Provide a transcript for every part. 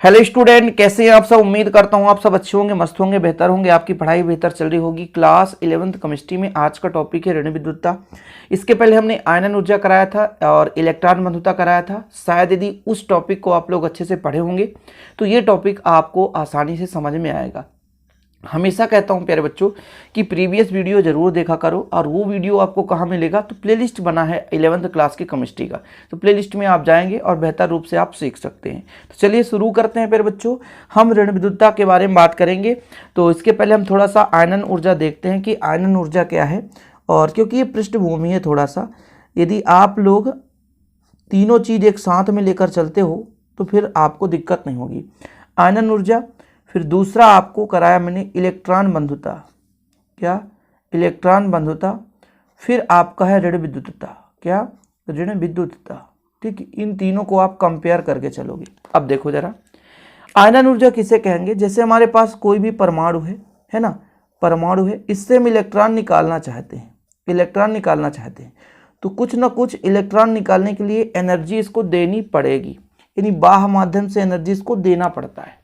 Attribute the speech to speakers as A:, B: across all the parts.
A: Hello student, कैसे हैं आप सब। उम्मीद करता हूं आप सब अच्छे होंगे, मस्त होंगे, बेहतर होंगे, आपकी पढ़ाई बेहतर चल रही होगी। क्लास 11th केमिस्ट्री में आज का टॉपिक है ऋण विद्युतता। इसके पहले हमने आयनन ऊर्जा कराया था और इलेक्ट्रॉन बंधुता कराया था। शायद यदि उस टॉपिक को आप लोग अच्छे से पढ़े होंगे तो ये टॉपिक आपको आसानी से समझ में आएगा। हमेशा कहता हूं प्यारे बच्चों कि प्रीवियस वीडियो जरूर देखा करो, और वो वीडियो आपको कहाँ मिलेगा तो प्लेलिस्ट बना है 11th क्लास की केमिस्ट्री का, तो प्लेलिस्ट में आप जाएंगे और बेहतर रूप से आप सीख सकते हैं। तो चलिए शुरू करते हैं प्यारे बच्चों। हम ऋण विद्युतता के बारे में बात करेंगे, तो इसके पहले हम थोड़ा सा आयनन ऊर्जा देखते हैं कि आयनन ऊर्जा क्या है। और क्योंकि ये पृष्ठभूमि है थोड़ा सा, यदि आप लोग तीनों चीज़ एक साथ में लेकर चलते हो तो फिर आपको दिक्कत नहीं होगी। आयनन ऊर्जा, फिर दूसरा आपको कराया मैंने इलेक्ट्रॉन बंधुता। क्या? इलेक्ट्रॉन बंधुता। फिर आपका है ऋण विद्युतता। क्या? ऋण विद्युतता। ठीक, इन तीनों को आप कंपेयर करके चलोगे। अब देखो जरा, आयनन ऊर्जा किसे कहेंगे? जैसे हमारे पास कोई भी परमाणु है ना, परमाणु है, इससे हम इलेक्ट्रॉन निकालना चाहते हैं, इलेक्ट्रॉन निकालना चाहते हैं, तो कुछ ना कुछ इलेक्ट्रॉन निकालने के लिए एनर्जी इसको देनी पड़ेगी, यानी बाह्य माध्यम से एनर्जी इसको देना पड़ता है।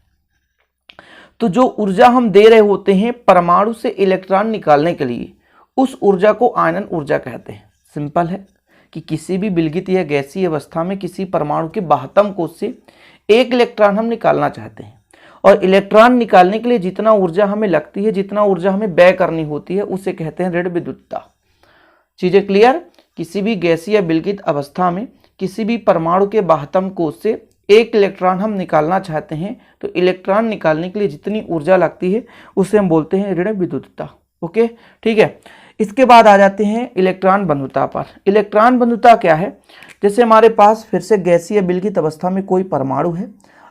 A: तो जो ऊर्जा हम दे रहे होते हैं परमाणु से इलेक्ट्रॉन निकालने के लिए, उस ऊर्जा को आयनन ऊर्जा कहते हैं। सिंपल है कि किसी भी विलगित या गैसीय अवस्था में किसी परमाणु के बाह्यतम कोश से एक इलेक्ट्रॉन हम निकालना चाहते हैं, और इलेक्ट्रॉन निकालने के लिए जितना ऊर्जा हमें लगती है, जितना ऊर्जा हमें व्यय करनी होती है, उसे कहते हैं ऋण विद्युतता। चीजें क्लियर? किसी भी गैसीय या विलगित अवस्था में किसी भी परमाणु के बाह्यतम कोश से एक इलेक्ट्रॉन हम निकालना चाहते हैं, तो इलेक्ट्रॉन निकालने के लिए जितनी ऊर्जा लगती है उसे हम बोलते हैं ऋण विद्युतता। ओके, ठीक है। इसके बाद आ जाते हैं इलेक्ट्रॉन बंधुता पर। इलेक्ट्रॉन बंधुता क्या है? जैसे हमारे पास फिर से गैसीय विलगित अवस्था में कोई परमाणु है,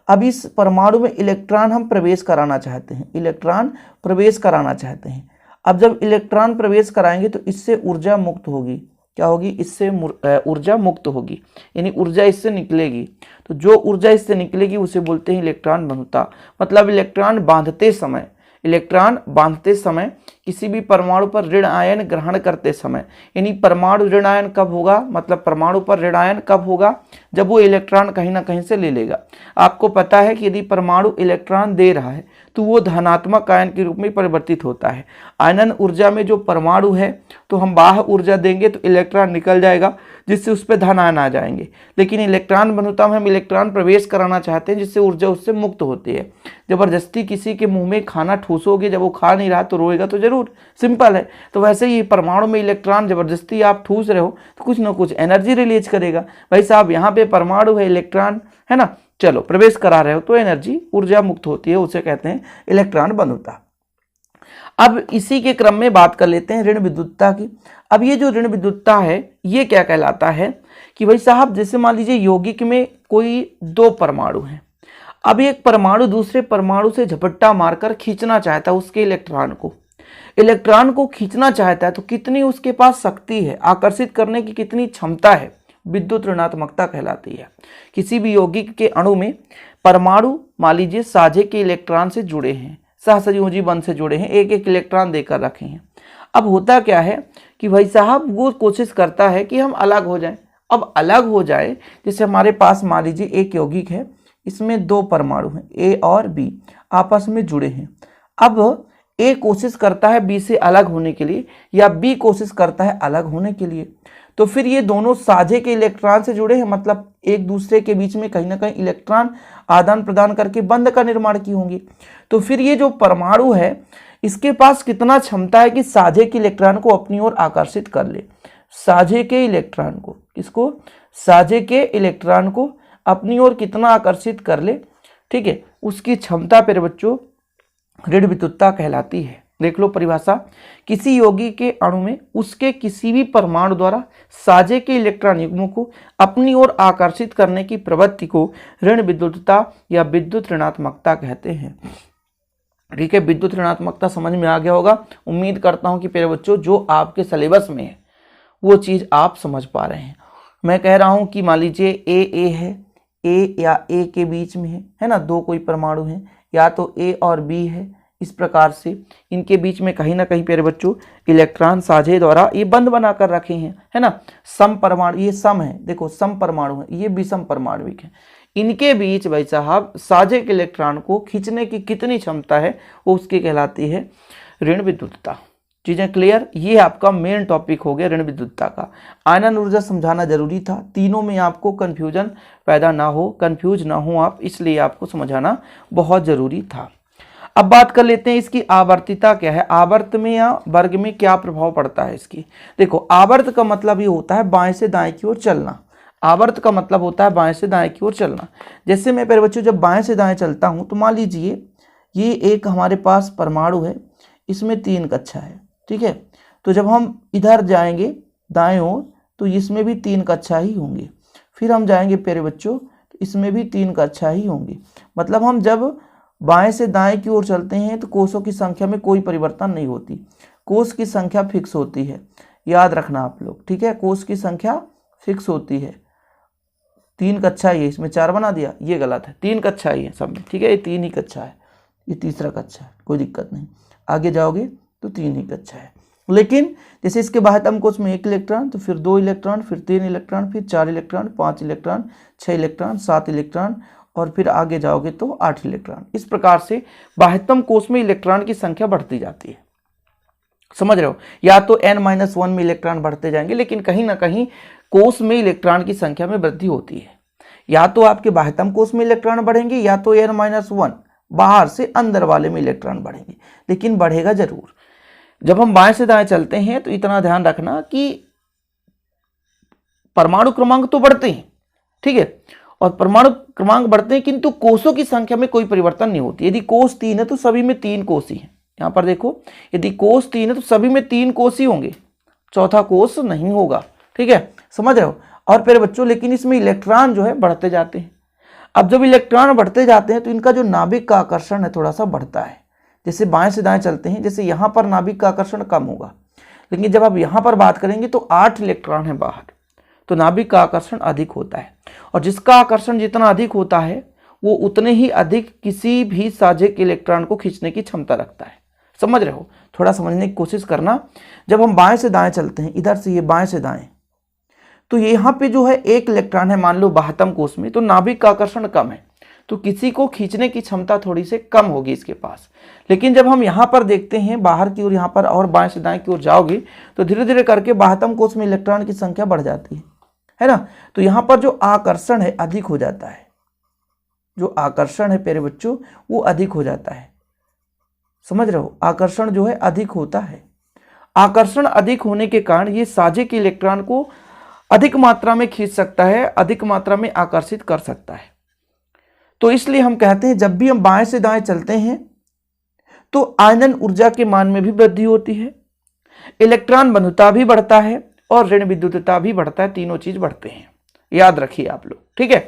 A: अब इस परमाणु में इलेक्ट्रॉन हम प्रवेश कराना चाहते हैं, इलेक्ट्रॉन प्रवेश कराना चाहते हैं। अब जब इलेक्ट्रॉन प्रवेश कराएंगे तो इससे ऊर्जा मुक्त होगी। क्या होगी? इससे ऊर्जा मुक्त होगी, यानी ऊर्जा इससे निकलेगी। तो जो ऊर्जा इससे निकलेगी उसे बोलते हैं इलेक्ट्रॉन बंधुता। मतलब इलेक्ट्रॉन बांधते समय किसी भी परमाणु पर ऋण आयन ग्रहण करते समय, यानी परमाणु ऋण आयन कब होगा, मतलब परमाणु पर ऋण आयन कब होगा? जब वो इलेक्ट्रॉन कहीं ना कहीं से ले लेगा। आपको पता है कि यदि परमाणु इलेक्ट्रॉन दे रहा है तो वो धनात्मक आयन के रूप में परिवर्तित होता है। आयनन ऊर्जा में जो परमाणु है तो हम बाह्य ऊर्जा देंगे तो इलेक्ट्रॉन निकल जाएगा, जिससे उस पर धन आयन आ जाएंगे। लेकिन इलेक्ट्रॉन बंधुता में हम इलेक्ट्रॉन प्रवेश कराना चाहते हैं, जिससे ऊर्जा उससे मुक्त होती है। जबरदस्ती किसी के मुंह में खाना ठूसोगे, जब वो खा नहीं रहा तो रोएगा तो जरूर। सिंपल है। तो वैसे ही परमाणु में इलेक्ट्रॉन जबरदस्ती आप ठूस रहे हो तो कुछ ना कुछ एनर्जी रिलीज करेगा। भाई साहब, यहाँ पे परमाणु है, इलेक्ट्रॉन है ना, चलो प्रवेश करा रहे हो तो एनर्जी, ऊर्जा मुक्त होती है, उसे कहते हैं इलेक्ट्रॉन बंधुता। अब इसी के क्रम में बात कर लेते हैं ऋण विद्युतता की। अब ये जो ऋण विद्युतता है ये क्या कहलाता है कि भाई साहब, जैसे मान लीजिए यौगिक में कोई दो परमाणु हैं, अब एक परमाणु दूसरे परमाणु से झपट्टा मारकर खींचना चाहता है उसके इलेक्ट्रॉन को खींचना चाहता है, तो कितनी उसके पास शक्ति है, आकर्षित करने की कितनी क्षमता है, विद्युत ऋणात्मकता कहलाती है। किसी भी यौगिक के अणु में परमाणु मान लीजिए साझे के इलेक्ट्रॉन से जुड़े हैं, सहसंयोजी बंध से जुड़े हैं, एक एक इलेक्ट्रॉन देकर रखे हैं। अब होता क्या है कि भाई साहब वो कोशिश करता है कि हम अलग हो जाएं। अब अलग हो जाए, जैसे हमारे पास मान लीजिए एक यौगिक है, इसमें दो परमाणु हैं, ए और बी, आपस में जुड़े हैं। अब ए कोशिश करता है बी से अलग होने के लिए, या बी कोशिश करता है अलग होने के लिए। तो फिर ये दोनों साझे के इलेक्ट्रॉन से जुड़े हैं, मतलब एक दूसरे के बीच में कहीं ना कहीं इलेक्ट्रॉन आदान प्रदान करके बंध का निर्माण की होंगी। तो फिर ये जो परमाणु है इसके पास कितना क्षमता है कि साझे के इलेक्ट्रॉन को अपनी ओर आकर्षित कर ले। साझे के इलेक्ट्रॉन को, किसको? साझे के इलेक्ट्रॉन को अपनी ओर कितना आकर्षित कर ले, ठीक है, उसकी क्षमता पर बच्चों ऋण विद्युतता कहलाती है। देख लो परिभाषा, किसी यौगिक के अणु में उसके किसी भी परमाणु द्वारा साझे के इलेक्ट्रॉन युग्मों को अपनी ओर आकर्षित करने की प्रवृत्ति को ऋण विद्युतता या विद्युत ऋणात्मकता कहते हैं। ठीक है, विद्युत ऋणात्मकता समझ में आ गया होगा। उम्मीद करता हूं कि प्यारे बच्चों जो आपके सिलेबस में है वो चीज आप समझ पा रहे हैं। मैं कह रहा हूं कि मान लीजिए ए है, ए या ए के बीच में है ना, दो कोई परमाणु है, या तो ए और बी है, इस प्रकार से इनके बीच में कहीं ना कहीं प्यारे बच्चों इलेक्ट्रॉन साझे द्वारा ये बंध बनाकर रखे हैं, है ना। सम परमाणु, ये सम है, देखो सम परमाणु है, ये विषम परमाणुविक है। इनके बीच भाई साहब साझे के इलेक्ट्रॉन को खींचने की कितनी क्षमता है वो उसकी कहलाती है ऋण विद्युतता। चीजें क्लियर? ये आपका मेन टॉपिक हो गया ऋण विद्युतता का। आयनन ऊर्जा समझाना जरूरी था, तीनों में आपको कंफ्यूजन पैदा ना हो, कंफ्यूज ना हो आप, इसलिए आपको समझाना बहुत जरूरी था। अब बात कर लेते हैं इसकी आवर्तिता क्या है, आवर्त में या वर्ग में क्या प्रभाव पड़ता है इसकी। देखो आवर्त का मतलब ये होता है बाएं से दाएं की ओर चलना। आवर्त का मतलब होता है बाएं से दाएं की ओर चलना। जैसे मैं प्यारे बच्चों जब बाएं से दाएं चलता हूं तो मान लीजिए ये एक हमारे पास परमाणु है, इसमें 3 कक्षा है, ठीक है। तो जब हम इधर जाएंगे दाएं ओर तो इसमें भी 3 कक्षा ही होंगे, फिर हम जाएंगे प्यारे बच्चों इसमें भी 3 कक्षा ही होंगे। मतलब हम जब बाएं से दाएं की ओर चलते हैं तो कोषों की संख्या में कोई परिवर्तन नहीं होती, कोष की संख्या फिक्स होती है, याद रखना आप लोग, ठीक है। कोष की संख्या फिक्स होती है। 3 कक्षा ही है, इसमें 4 बना दिया, ये गलत है, 3 कक्षा ही है सब में, ठीक है। ये 3 ही कक्षा है, ये तीसरा कक्षा है, कोई दिक्कत नहीं। आगे जाओगे तो 3 ही कक्षा है। लेकिन जैसे इसके बाह्यतम कोष में 1 इलेक्ट्रॉन, तो फिर 2 इलेक्ट्रॉन, फिर 3 इलेक्ट्रॉन, फिर 4 इलेक्ट्रॉन, 5 इलेक्ट्रॉन, 6 इलेक्ट्रॉन, 7 इलेक्ट्रॉन, और फिर आगे जाओगे तो 8 इलेक्ट्रॉन। इस प्रकार से बाह्यतम कोष में इलेक्ट्रॉन की संख्या बढ़ती जाती है, समझ रहे हो। या तो n-1 में इलेक्ट्रॉन बढ़ते जाएंगे, लेकिन कहीं ना कहीं कोष में इलेक्ट्रॉन की संख्या में वृद्धि होती है। या तो आपके बाह्यतम कोष में इलेक्ट्रॉन बढ़ेंगे, या तो n-1 बाहर से अंदर वाले में इलेक्ट्रॉन बढ़ेंगे, लेकिन बढ़ेगा जरूर। जब हम बाएं से दाएं चलते हैं तो इतना ध्यान रखना कि परमाणु क्रमांक तो बढ़ते हैं, ठीक है, और परमाणु क्रमांक बढ़ते हैं, किंतु कोषों की संख्या में कोई परिवर्तन नहीं होती। यदि कोष 3 है तो सभी में 3 कोष ही है। यहां पर देखो, यदि कोष 3 है तो सभी में 3 कोष ही होंगे, चौथा कोष नहीं होगा, ठीक है, समझ रहे हो। और फिर बच्चों लेकिन इसमें इलेक्ट्रॉन जो है बढ़ते जाते हैं। अब जब इलेक्ट्रॉन बढ़ते जाते हैं तो इनका जो नाभिक का आकर्षण है थोड़ा सा बढ़ता है। जैसे बाएं से दाएं चलते हैं, जैसे यहाँ पर नाभिक का आकर्षण कम होगा, लेकिन जब आप यहाँ पर बात करेंगे तो 8 इलेक्ट्रॉन है बाहर, तो नाभिक का आकर्षण अधिक होता है। और जिसका आकर्षण जितना अधिक होता है वो उतने ही अधिक किसी भी साझे के इलेक्ट्रॉन को खींचने की क्षमता रखता है। समझ रहे हो, थोड़ा समझने की कोशिश करना। जब हम बाएं से दाएं चलते हैं, इधर से ये बाएं से दाएं, तो यहाँ पे जो है 1 इलेक्ट्रॉन है मान लो बाह्यतम कोष में, तो नाभिक का आकर्षण कम है, तो किसी को खींचने की क्षमता थोड़ी से कम होगी इसके पास। लेकिन जब हम यहाँ पर देखते हैं बाहर की ओर, यहाँ पर और बाएं से दाएं की ओर जाओगे तो धीरे धीरे करके बाह्यतम कोष में इलेक्ट्रॉन की संख्या बढ़ जाती है ना। तो यहाँ पर जो आकर्षण है अधिक हो जाता है, जो आकर्षण है प्यारे बच्चों वो अधिक हो जाता है, समझ रहे हो, आकर्षण जो है अधिक होता है। आकर्षण अधिक होने के कारण ये साझे के इलेक्ट्रॉन को अधिक मात्रा में खींच सकता है, अधिक मात्रा में आकर्षित कर सकता है। तो इसलिए हम कहते हैं जब भी हम बाएं से दाएं चलते हैं तो आयनन ऊर्जा के मान में भी वृद्धि होती है, इलेक्ट्रॉन बंधुता भी बढ़ता है और ऋण विद्युतता भी बढ़ता है, तीनों चीज बढ़ते हैं, याद रखिए आप लोग, ठीक है।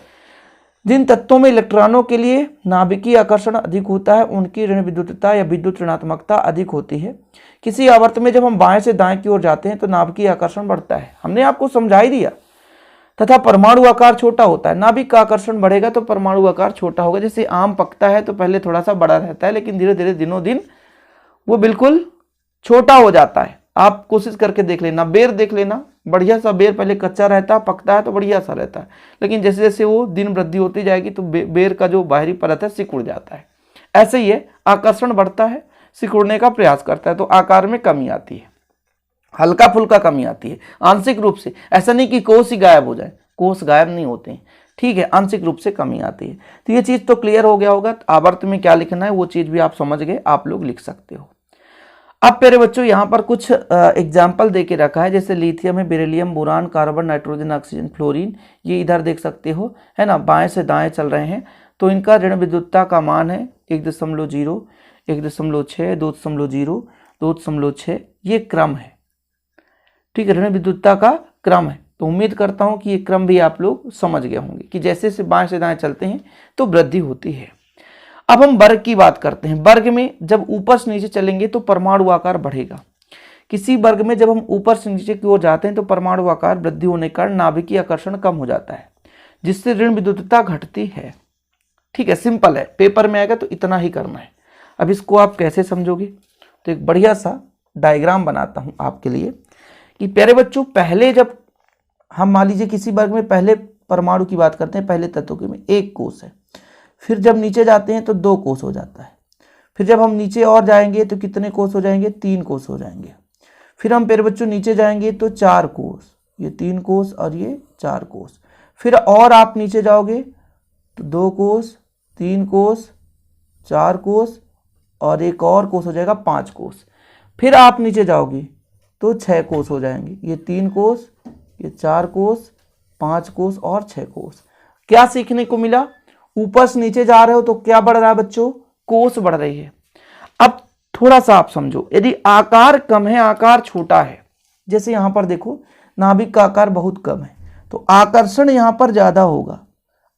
A: जिन तत्वों में इलेक्ट्रॉनों के लिए नाभिकीय आकर्षण अधिक होता है उनकी ऋण विद्युतता या विद्युत ऋणात्मकता अधिक होती है। किसी आवर्त में जब हम बाएं से दाएं की ओर जाते हैं तो नाभिकीय आकर्षण बढ़ता है, हमने आपको समझा ही दिया, तथा परमाणु आकार छोटा होता है। नाभिक का आकर्षण बढ़ेगा तो परमाणु आकार छोटा होगा। जैसे आम पकता है तो पहले थोड़ा सा बड़ा रहता है, लेकिन धीरे धीरे दिनों दिन वो बिल्कुल छोटा हो जाता है। आप कोशिश करके देख लेना, बेर देख लेना, बढ़िया सा बेर पहले कच्चा रहता है, पकता है तो बढ़िया सा रहता है, लेकिन जैसे जैसे वो दिन वृद्धि होती जाएगी तो बेर का जो बाहरी परत है सिकुड़ जाता है। ऐसे ही है, आकर्षण बढ़ता है, सिकुड़ने का प्रयास करता है तो आकार में कमी आती है, हल्का फुल्का कमी आती है आंशिक रूप से। ऐसा नहीं कि कोष ही गायब हो जाए, कोष गायब नहीं होते हैं, ठीक है, आंशिक रूप से कमी आती है। तो ये चीज तो क्लियर हो गया होगा। आवर्त में क्या लिखना है वो चीज भी आप समझ गए, आप लोग लिख सकते हो। अब प्यारे बच्चों यहाँ पर कुछ एग्जाम्पल दे के रखा है, जैसे लिथियम है, beryllium, boron, carbon, nitrogen, oxygen, fluorine, ये इधर देख सकते हो, है ना, बाएं से दाएं चल रहे हैं। तो इनका ऋण विद्युतता का मान है 1.0, 1.6, 2.0, 2.6, ये क्रम है, ठीक है, ऋण विद्युतता का क्रम है। तो उम्मीद करता हूं कि ये क्रम भी आप लोग समझ गए होंगे कि जैसे से बाएं से दाएं चलते हैं तो वृद्धि होती है। अब हम वर्ग की बात करते हैं। वर्ग में जब ऊपर से नीचे चलेंगे तो परमाणु आकार बढ़ेगा। किसी वर्ग में जब हम ऊपर से नीचे की ओर जाते हैं तो परमाणु आकार वृद्धि होने के कारण नाभिकीय आकर्षण कम हो जाता है, जिससे ऋण विद्युतता घटती है। ठीक है, सिंपल है, पेपर में आएगा तो इतना ही करना है। अब इसको आप कैसे समझोगे, तो एक बढ़िया सा डायग्राम बनाता हूं आपके लिए कि प्यारे बच्चों, पहले जब हम मान लीजिए किसी वर्ग में पहले परमाणु की बात करते हैं पहले तत्व के में, 1 कोष है। फिर जब नीचे जाते हैं तो 2 कोष हो जाता है। फिर जब हम नीचे और जाएंगे तो कितने कोष हो जाएंगे, 3 कोष हो जाएंगे। फिर हम प्यारे बच्चों नीचे जाएंगे तो 4 कोष, ये 3 कोष और ये 4 कोष। फिर और आप नीचे जाओगे तो 2 कोष, 3 कोष, 4 कोष और एक और कोष हो जाएगा 5 कोष। फिर आप नीचे जाओगे तो 6 कोष हो जाएंगे, ये 3 कोष, ये 4 कोष, 5 कोष और 6 कोष। क्या सीखने को मिला, ऊपर से नीचे जा रहे हो तो क्या बढ़ रहा है बच्चों, कोष बढ़ रही है। अब थोड़ा सा आप समझो, यदि आकार कम है, आकार छोटा है, जैसे यहां पर देखो नाभिक का आकार बहुत कम है तो आकर्षण यहां पर ज्यादा होगा,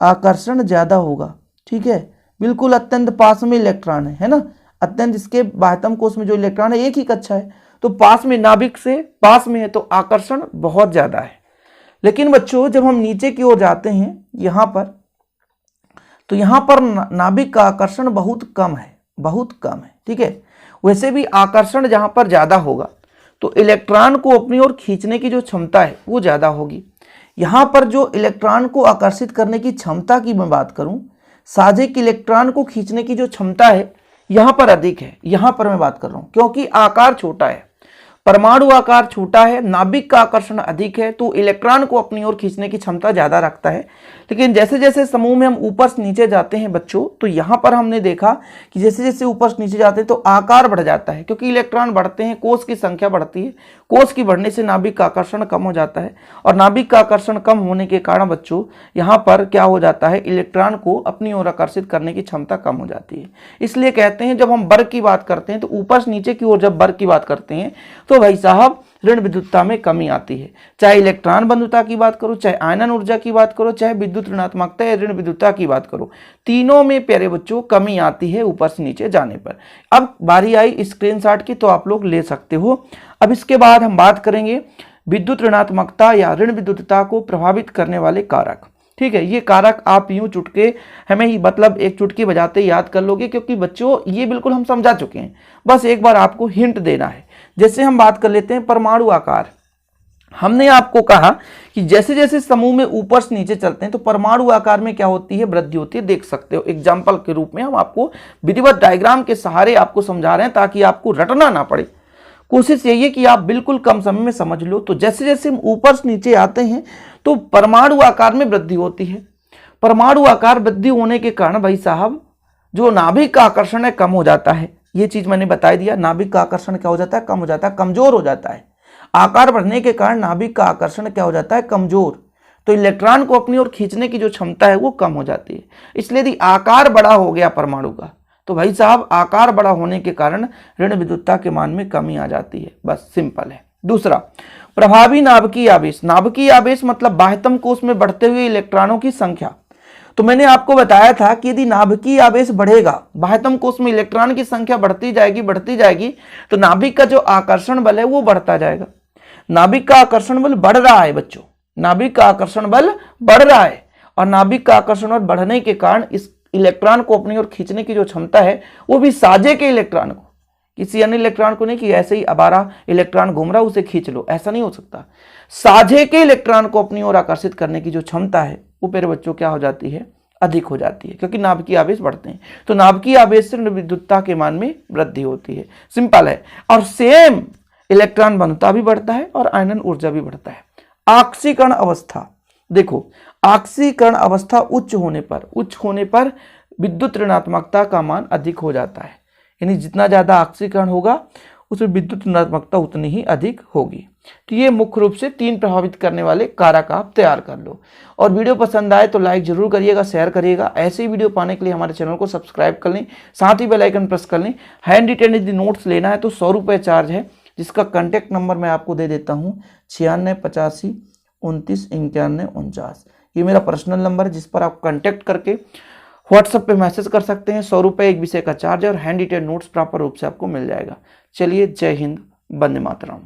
A: आकर्षण ज्यादा होगा, ठीक है। बिल्कुल अत्यंत पास में इलेक्ट्रॉन है ना, अत्यंत इसके बाह्यतम कोष में जो इलेक्ट्रॉन है एक ही कक्षा है तो पास में, नाभिक से पास में है तो आकर्षण बहुत ज्यादा है। लेकिन बच्चों जब हम नीचे की ओर जाते हैं यहां पर, तो यहां पर नाभिक का आकर्षण बहुत कम है, बहुत कम है, ठीक है। वैसे भी आकर्षण जहां पर ज्यादा होगा तो इलेक्ट्रॉन को अपनी ओर खींचने की जो क्षमता है वो ज्यादा होगी। यहां पर जो इलेक्ट्रॉन को आकर्षित करने की क्षमता की मैं बात करूं, साझे के इलेक्ट्रॉन को खींचने की जो क्षमता है यहां पर अधिक है, यहां पर मैं बात कर रहा हूं, क्योंकि आकार छोटा है, परमाणु आकार छोटा है, नाभिक का आकर्षण अधिक है तो इलेक्ट्रॉन को अपनी ओर खींचने की क्षमता ज्यादा रखता है। लेकिन जैसे जैसे समूह में हम ऊपर से नीचे जाते हैं बच्चों, तो यहां पर हमने देखा कि जैसे जैसे ऊपर से नीचे जाते हैं तो आकार बढ़ जाता है, क्योंकि इलेक्ट्रॉन बढ़ते हैं, कोष की संख्या बढ़ती है, कोष की बढ़ने से नाभिक का आकर्षण कम हो जाता है और नाभिक का आकर्षण कम होने के कारण बच्चों यहाँ पर क्या हो जाता है, इलेक्ट्रॉन को अपनी ओर आकर्षित करने की क्षमता कम हो जाती है। इसलिए कहते हैं जब हम वर्ग की बात करते हैं तो ऊपर से नीचे की ओर जब वर्ग की बात करते हैं तो भाई साहब ऋण विद्युतता में कमी आती है। चाहे इलेक्ट्रॉन बंधुता की बात करो, चाहे आयनन ऊर्जा की बात करो, चाहे विद्युत ऋणात्मकता या ऋण विद्युतता की बात करो, तीनों में प्यारे बच्चों कमी आती है ऊपर से नीचे जाने पर। अब बारी आई स्क्रीनशॉट की तो आप लोग ले सकते हो। अब इसके बाद हम बात करेंगे विद्युत ऋणात्मकता या ऋण विद्युतता को प्रभावित करने वाले कारक, ठीक है। ये कारक आप यूं चुटके हमें ही मतलब एक चुटकी बजाते याद कर लोगे, क्योंकि बच्चों ये बिल्कुल हम समझा चुके हैं, बस एक बार आपको हिंट देना है। जैसे हम बात कर लेते हैं परमाणु आकार। हमने आपको कहा कि जैसे जैसे समूह में ऊपर से नीचे चलते हैं तो परमाणु आकार में क्या होती है, वृद्धि होती है। देख सकते हो एग्जाम्पल के रूप में हम आपको विधिवत डायग्राम के सहारे आपको समझा रहे हैं ताकि आपको रटना ना पड़े। कोशिश यही है कि आप बिल्कुल कम समय में समझ लो। तो जैसे जैसे हम ऊपर से नीचे आते हैं तो परमाणु आकार में वृद्धि होती है। परमाणु आकार वृद्धि होने के कारण भाई साहब जो नाभिक का आकर्षण है कम हो जाता है। ये चीज मैंने बता दिया, नाभिक का आकर्षण क्या हो जाता है, कम हो जाता है, कमजोर हो जाता है। आकार बढ़ने के कारण नाभिक का आकर्षण क्या हो जाता है, कमजोर। तो इलेक्ट्रॉन को अपनी ओर खींचने की जो क्षमता है वो कम हो जाती है। इसलिए यदि आकार बड़ा हो गया परमाणु का तो भाई साहब आकार बड़ा होने के कारण ऋण विद्युतता के मान में कमी आ जाती है, बस सिंपल है। दूसरा, प्रभावी नाभिकीय आवेश। नाभिकीय आवेश मतलब बाह्यतम कोष में बढ़ते हुए इलेक्ट्रॉनों की संख्या। तो मैंने आपको बताया था कि यदि नाभिकीय आवेश बढ़ेगा, बाह्यतम कोष में इलेक्ट्रॉन की संख्या बढ़ती जाएगी तो नाभिक का जो आकर्षण बल है वो बढ़ता जाएगा। नाभिक का आकर्षण बल बढ़ रहा है बच्चों, नाभिक का आकर्षण बल बढ़ रहा है और नाभिक का आकर्षण बल बढ़ने के कारण इस इलेक्ट्रॉन को अपनी ओर खींचने की जो क्षमता है वो भी साझे के इलेक्ट्रॉन को, किसी अन्य इलेक्ट्रॉन को नहीं कि ऐसे ही आवारा इलेक्ट्रॉन घूम रहा उसे खींच लो, ऐसा नहीं हो सकता। साझे के इलेक्ट्रॉन को अपनी ओर आकर्षित करने की जो क्षमता है वो मेरे बच्चों क्या हो जाती है, अधिक हो जाती है, क्योंकि नाभिकीय आवेश बढ़ते हैं। तो नाभिकीय आवेश से विद्युतता के मान में वृद्धि होती है, सिंपल है। और सेम इलेक्ट्रॉन बंधुता भी बढ़ता है और आयनन ऊर्जा भी बढ़ता है। आक्सीकरण अवस्था, देखो आक्सीकरण अवस्था उच्च होने पर विद्युत ऋणात्मकता का मान अधिक हो जाता है। यानी जितना ज्यादा आक्सीकरण होगा उसमें विद्युत ऋणात्मकता उतनी ही अधिक होगी। तो ये मुख्य रूप से 3 प्रभावित करने वाले कारक आप तैयार कर लो। और वीडियो पसंद आए तो लाइक जरूर करिएगा, शेयर करिएगा। ऐसे ही वीडियो पाने के लिए हमारे चैनल को सब्सक्राइब कर लें, साथ ही बेल आइकन प्रेस कर लें। हैंड रिटेन यदि नोट्स लेना है तो 100 रुपये चार्ज है, जिसका कॉन्टैक्ट नंबर मैं आपको दे देता हूँ 9685 29 91 49। ये मेरा पर्सनल नंबर है जिस पर आप कांटेक्ट करके व्हाट्सएप पे मैसेज कर सकते हैं। 100 रुपये एक विषय का चार्ज है और हैंड रिटेन नोट्स प्रॉपर रूप से आपको मिल जाएगा। चलिए, जय हिंद, वंदे मातरम।